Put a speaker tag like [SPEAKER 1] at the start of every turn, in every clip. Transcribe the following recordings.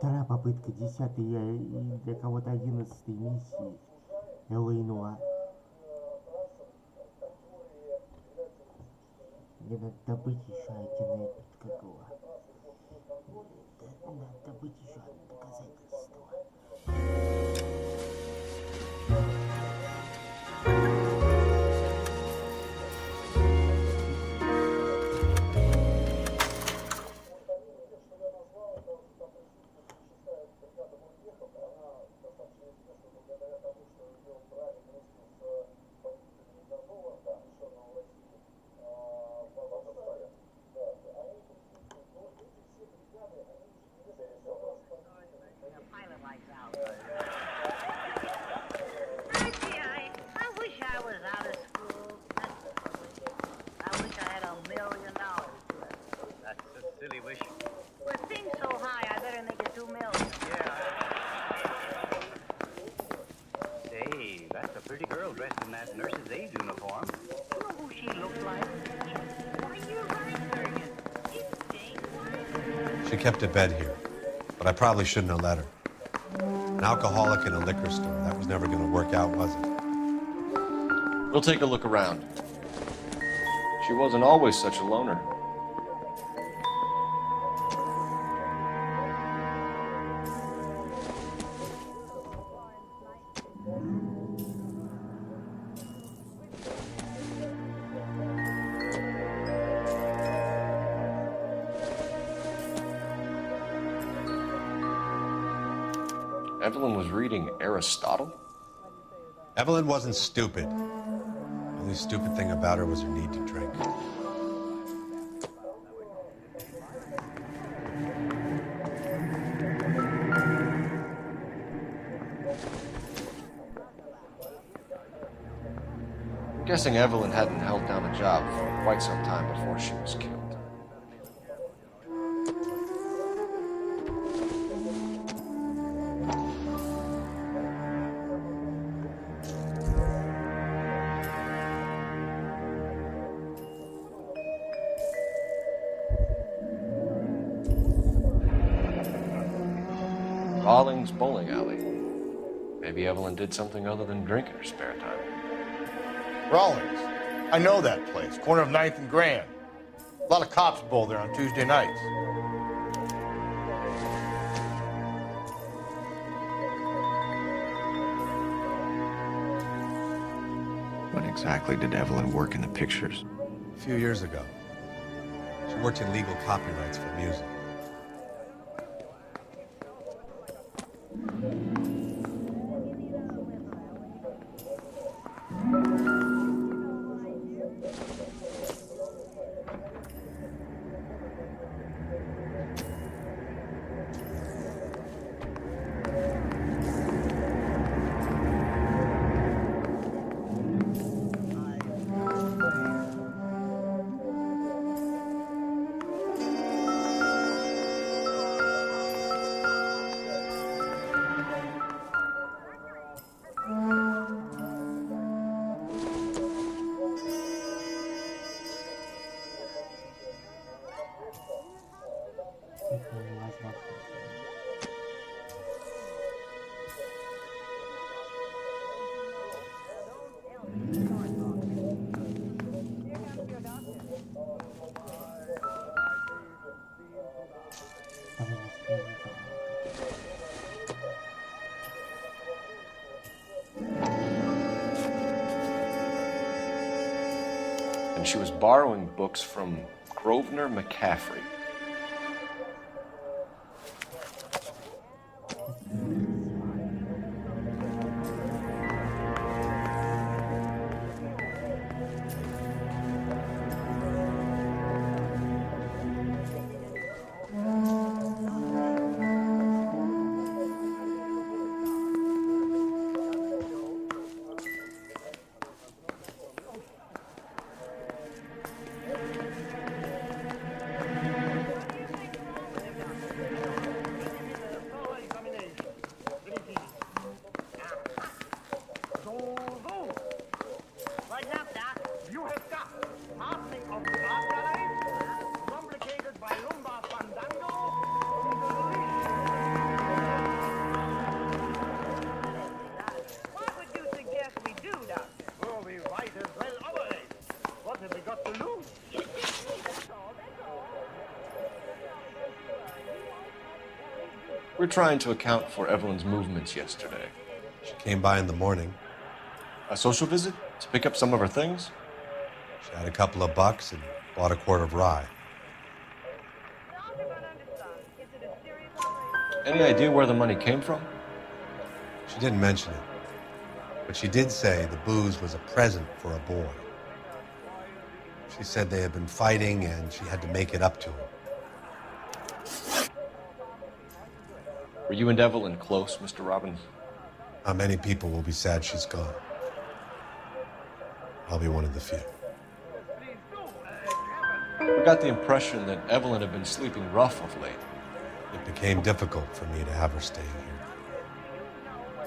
[SPEAKER 1] вторая попытка, 10-й и для кого-то 11-й миссии. L.A Noire. Мне надо добыть еще один как его. Надо добыть еще одно доказательство.
[SPEAKER 2] She kept a bed here, but I probably shouldn't have let her. An alcoholic in a liquor store, that was never going to work out, was it?
[SPEAKER 3] We'll take a look around. She wasn't always such a loner. Evelyn was reading Aristotle?
[SPEAKER 2] Evelyn wasn't stupid. The only stupid thing about her was her need to drink.
[SPEAKER 3] I'm guessing Evelyn hadn't held down a job for quite some time before she was killed. Rawlings Bowling Alley. Maybe Evelyn did something other than drink in her spare time.
[SPEAKER 4] Rawlings. I know that place. Corner of 9th and Grand. A lot of cops bowl there on Tuesday nights.
[SPEAKER 3] When exactly did Evelyn work in the pictures?
[SPEAKER 2] A few years ago. She worked in legal copyrights for music.
[SPEAKER 3] And she was borrowing books from Grosvenor McCaffrey.
[SPEAKER 5] we might as well operate. What have we got to lose?
[SPEAKER 3] We're trying to account for Evelyn's movements yesterday.
[SPEAKER 2] She came by in the morning.
[SPEAKER 3] A social visit? To pick up some of her things?
[SPEAKER 2] She had a couple of bucks and bought a quart of rye.
[SPEAKER 3] Any idea where the money came from?
[SPEAKER 2] She didn't mention it, but she did say the booze was a present for a boy. She said they had been fighting and she had to make it up to him.
[SPEAKER 3] Were you and Evelyn close, Mr. Robbins?
[SPEAKER 2] Not many people will be sad she's gone. I'll be one of the few.
[SPEAKER 3] We got the impression that Evelyn had been sleeping rough of late.
[SPEAKER 2] It became difficult for me to have her staying here.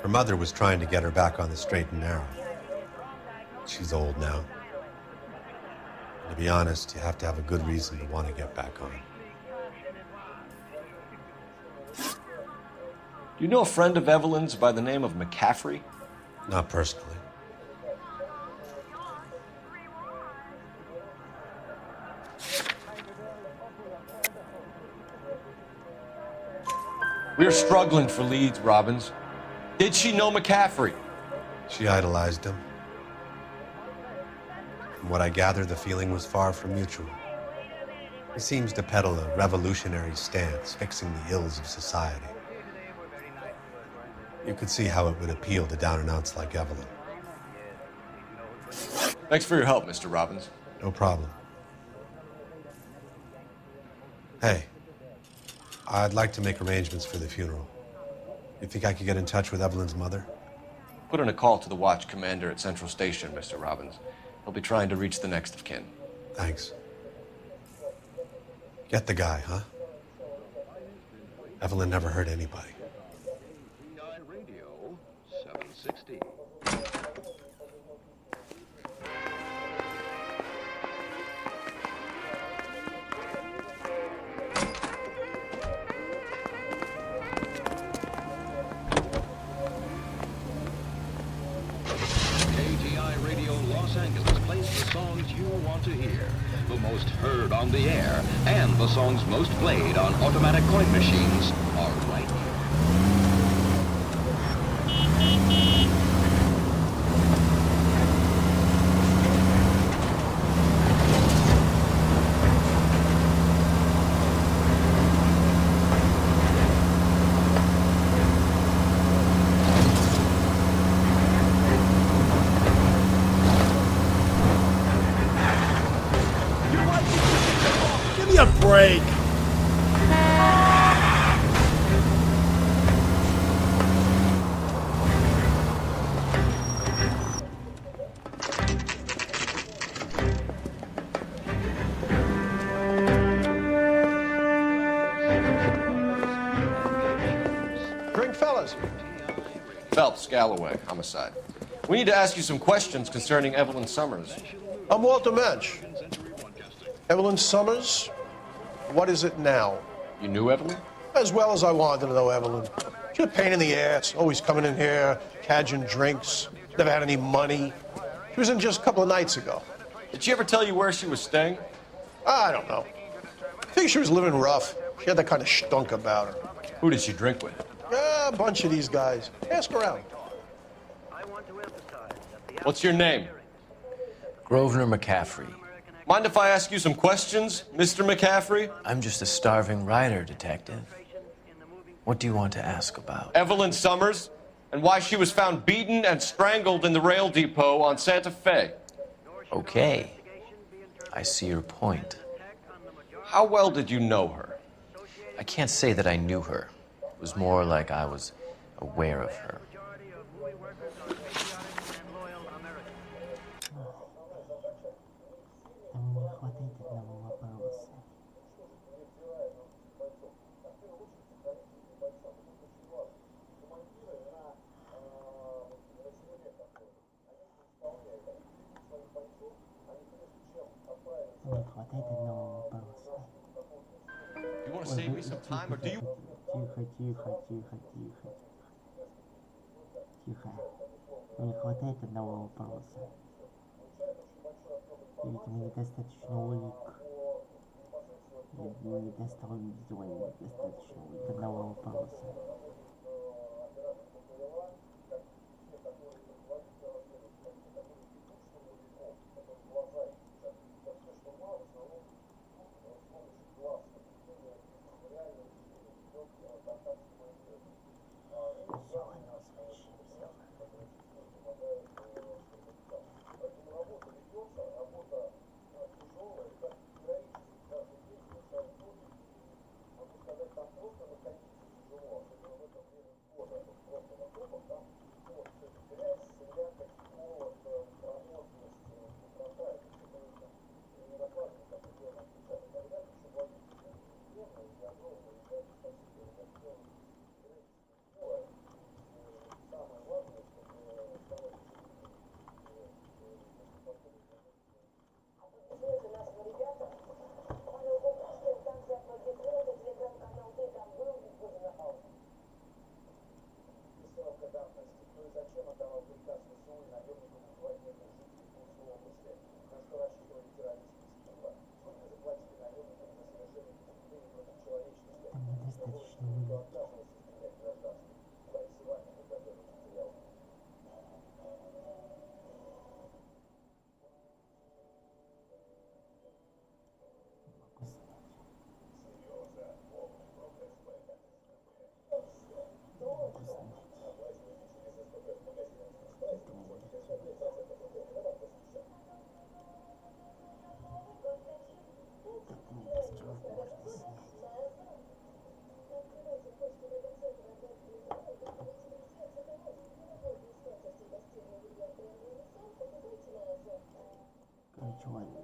[SPEAKER 2] Her mother was trying to get her back on the straight and narrow. She's old now. And to be honest, you have to have a good reason to want to get back on.
[SPEAKER 3] Do you know a friend of Evelyn's by the name of McCaffrey?
[SPEAKER 2] Not personally.
[SPEAKER 3] We're struggling for leads, Robbins. Did she know McCaffrey?
[SPEAKER 2] She idolized him. From what I gather, the feeling was far from mutual. He seems to peddle a revolutionary stance, fixing the ills of society. You could see how it would appeal to down-and-outs like Evelyn.
[SPEAKER 3] Thanks for your help, Mr. Robbins.
[SPEAKER 2] No problem. Hey, I'd like to make arrangements for the funeral. You think I could get in touch with Evelyn's mother?
[SPEAKER 3] Put in a call to the watch commander at Central Station, Mr. Robbins. He'll be trying to reach the next of kin.
[SPEAKER 2] Thanks. Get the guy, huh? Evelyn never hurt anybody.
[SPEAKER 6] Radio 760. KTI Radio Los Angeles plays the songs you want to hear, the most heard on the air, and the songs most played on automatic coin machines are right here.
[SPEAKER 7] Give me a break.
[SPEAKER 8] Drink, fellas.
[SPEAKER 3] Phelps, Galloway, homicide. We need to ask you some questions concerning Evelyn Summers.
[SPEAKER 8] I'm Walter Mensch. Evelyn Summers, what is it now?
[SPEAKER 3] You knew Evelyn?
[SPEAKER 8] As well as I wanted to know Evelyn. She's a pain in the ass, always coming in here, cadging drinks, never had any money. She was in just a couple of nights ago.
[SPEAKER 3] Did she ever tell you where she was staying?
[SPEAKER 8] I don't know. I think she was living rough. She had that kind of stunk about her.
[SPEAKER 3] Who did she drink with?
[SPEAKER 8] A bunch of these guys. Ask around.
[SPEAKER 3] What's your name?
[SPEAKER 9] Grosvenor McCaffrey.
[SPEAKER 3] Mind if I ask you some questions, Mr. McCaffrey?
[SPEAKER 9] I'm just a starving writer, detective. What do you want to ask about?
[SPEAKER 3] Evelyn Summers, and why she was found beaten and strangled in the rail depot on Santa Fe.
[SPEAKER 9] Okay. I see your point.
[SPEAKER 3] How well did you know her?
[SPEAKER 9] I can't say that I knew her. It was more like I was aware of her.
[SPEAKER 1] Там не хватает одного вопроса. Не хватает одного вопроса.
[SPEAKER 3] You want to save me some time, or do you...
[SPEAKER 1] Тихо. Не хватает одного вопроса. Видимо, недостаточно улик. Я не достал визуально достаточно улик одного вопроса. Короче, ладно.